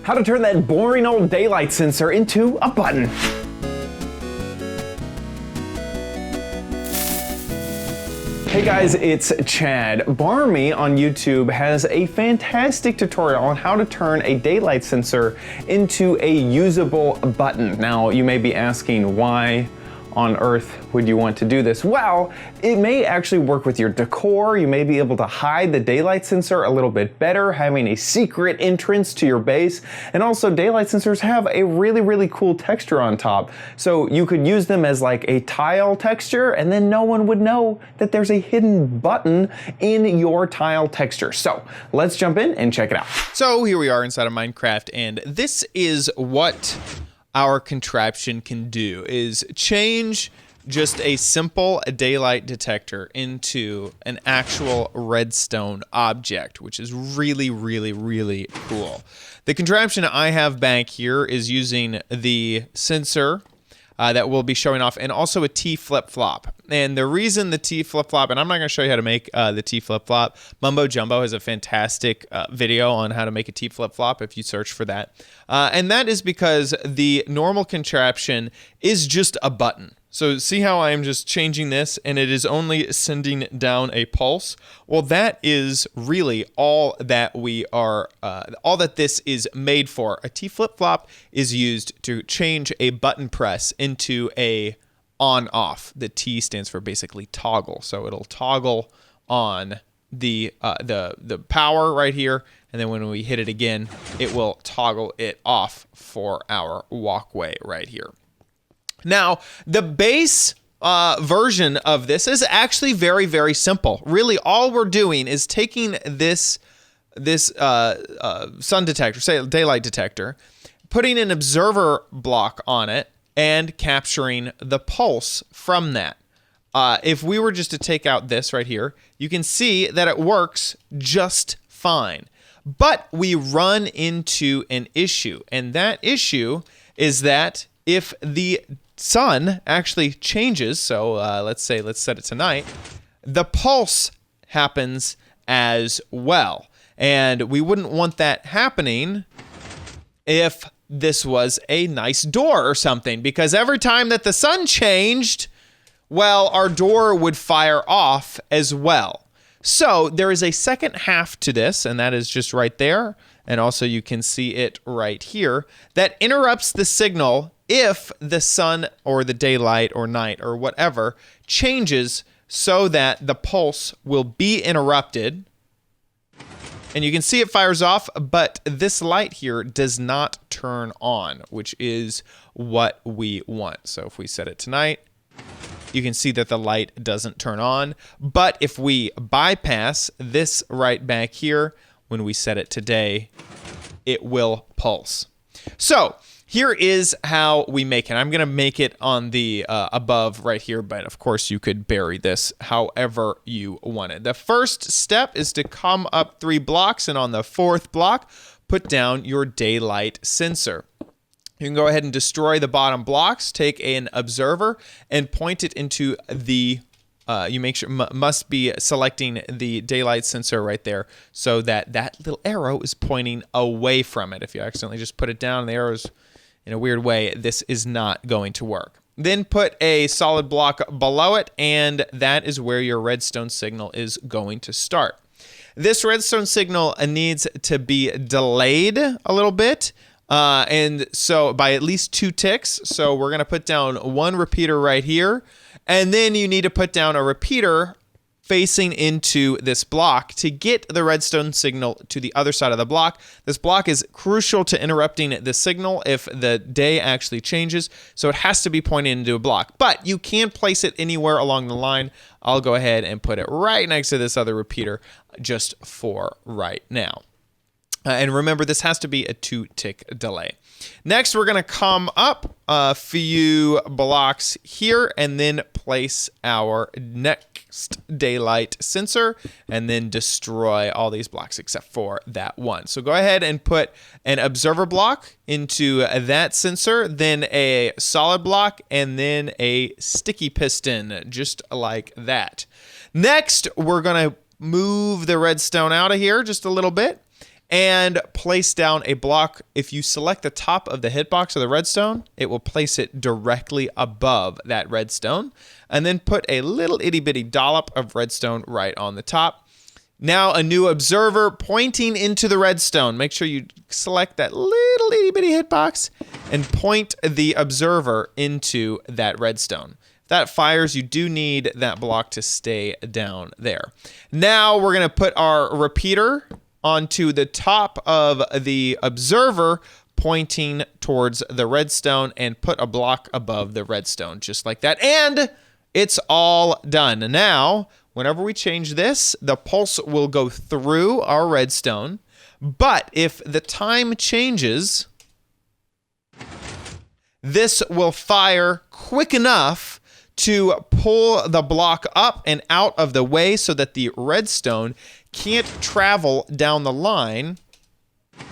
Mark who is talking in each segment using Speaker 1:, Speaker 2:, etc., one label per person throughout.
Speaker 1: how to turn that boring old daylight sensor into a button. Hey guys, it's Chad. Barmy on YouTube has a fantastic tutorial on how to turn a daylight sensor into a usable button. Now, you may be asking, why on earth would you want to do this? Well, it may actually work with your decor. You may be able to hide the daylight sensor a little bit better, having a secret entrance to your base. And also, daylight sensors have a really cool texture on top. So you could use them as like a tile texture, and then no one would know that there's a hidden button in your tile texture. So let's jump in and check it out.
Speaker 2: So here we are inside of Minecraft, and this is what our contraption can do, is change just a simple daylight detector into an actual redstone object, which is really cool. The contraption I have back here is using the sensor that we'll be showing off, and also a T flip-flop. And the reason the T flip-flop, and I'm not going to show you how to make the T flip-flop. Mumbo Jumbo has a fantastic video on how to make a T flip-flop if you search for that. And that is because the normal contraption is just a button. So see how I'm just changing this and it is only sending down a pulse? Well, that is really all that we are, all that this is made for. A T flip-flop is used to change a button press into a on-off. The T stands for basically toggle. So it'll toggle on the power right here, and then when we hit it again, it will toggle it off for our walkway right here. Now, the base version of this is actually very simple. Really, all we're doing is taking this sun detector, say daylight detector, putting an observer block on it, and capturing the pulse from that. If we were just to take out this right here, you can see that it works just fine. But we run into an issue, and that issue is that if the sun actually changes, so let's set it to night, the pulse happens as well. And we wouldn't want that happening if this was a nice door or something, because every time that the sun changed, well, our door would fire off as well. So there is a second half to this, and that is just right there. And also you can see it right here, that interrupts the signal if the sun or the daylight or night or whatever changes, so that the pulse will be interrupted. And you can see it fires off, but this light here does not turn on, which is what we want. So if we set it to night, you can see that the light doesn't turn on. But if we bypass this right back here, when we set it to day, it will pulse. So here is how we make it. I'm going to make it on the above right here, but of course you could bury this however you want it. The first step is to come up 3 blocks, and on the 4th block, put down your daylight sensor. You can go ahead and destroy the bottom blocks, take an observer, and point it into the you must be selecting the daylight sensor right there, so that that little arrow is pointing away from it. If you accidentally just put it down and the arrow's in a weird way, this is not going to work. Then put a solid block below it, and that is where your redstone signal is going to start. This redstone signal needs to be delayed a little bit, and so by at least 2 ticks. So we're going to put down 1 repeater right here, and then you need to put down a repeater facing into this block to get the redstone signal to the other side of the block. This block is crucial to interrupting the signal if the day actually changes, so it has to be pointed into a block. But you can place it anywhere along the line. I'll go ahead and put it right next to this other repeater just for right now. And remember, this has to be a 2-tick delay. Next, we're going to come up a few blocks here and then place our next daylight sensor and then destroy all these blocks except for that one. So go ahead and put an observer block into that sensor, then a solid block, and then a sticky piston, just like that. Next, we're going to move the redstone out of here just a little bit. and place down a block. If you select the top of the hitbox of the redstone, it will place it directly above that redstone, and then put a little itty bitty dollop of redstone right on the top. Now a new observer pointing into the redstone. Make sure you select that little itty bitty hitbox and point the observer into that redstone. If that fires, you do need that block to stay down there. Now we're gonna put our repeater onto the top of the observer pointing towards the redstone and put a block above the redstone, just like that. And it's all done. Now, whenever we change this, the pulse will go through our redstone. But if the time changes, this will fire quick enough to pull the block up and out of the way so that the redstone can't travel down the line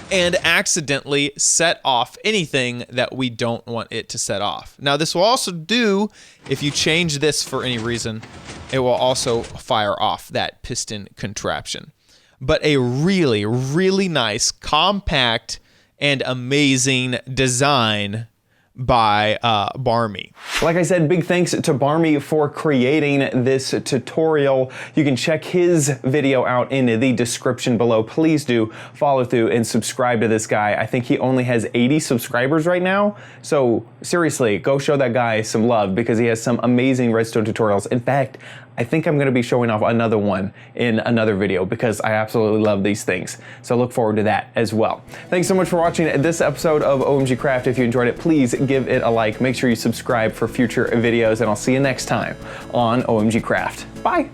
Speaker 2: and accidentally set off anything that we don't want it to set off. Now, this will also do, if you change this for any reason, it will also fire off that piston contraption. But a really, really nice, compact, and amazing design by Barmy.
Speaker 1: Like I said, big thanks to Barmy for creating this tutorial. You can check his video out in the description below. Please do follow through and subscribe to this guy. I think he only has 80 subscribers right now. So seriously, go show that guy some love because he has some amazing redstone tutorials. In fact, I think I'm going to be showing off another one in another video because I absolutely love these things. So look forward to that as well. Thanks so much for watching this episode of OMGcraft. If you enjoyed it, please give it a like. Make sure you subscribe for future videos, and I'll see you next time on OMGcraft. Bye.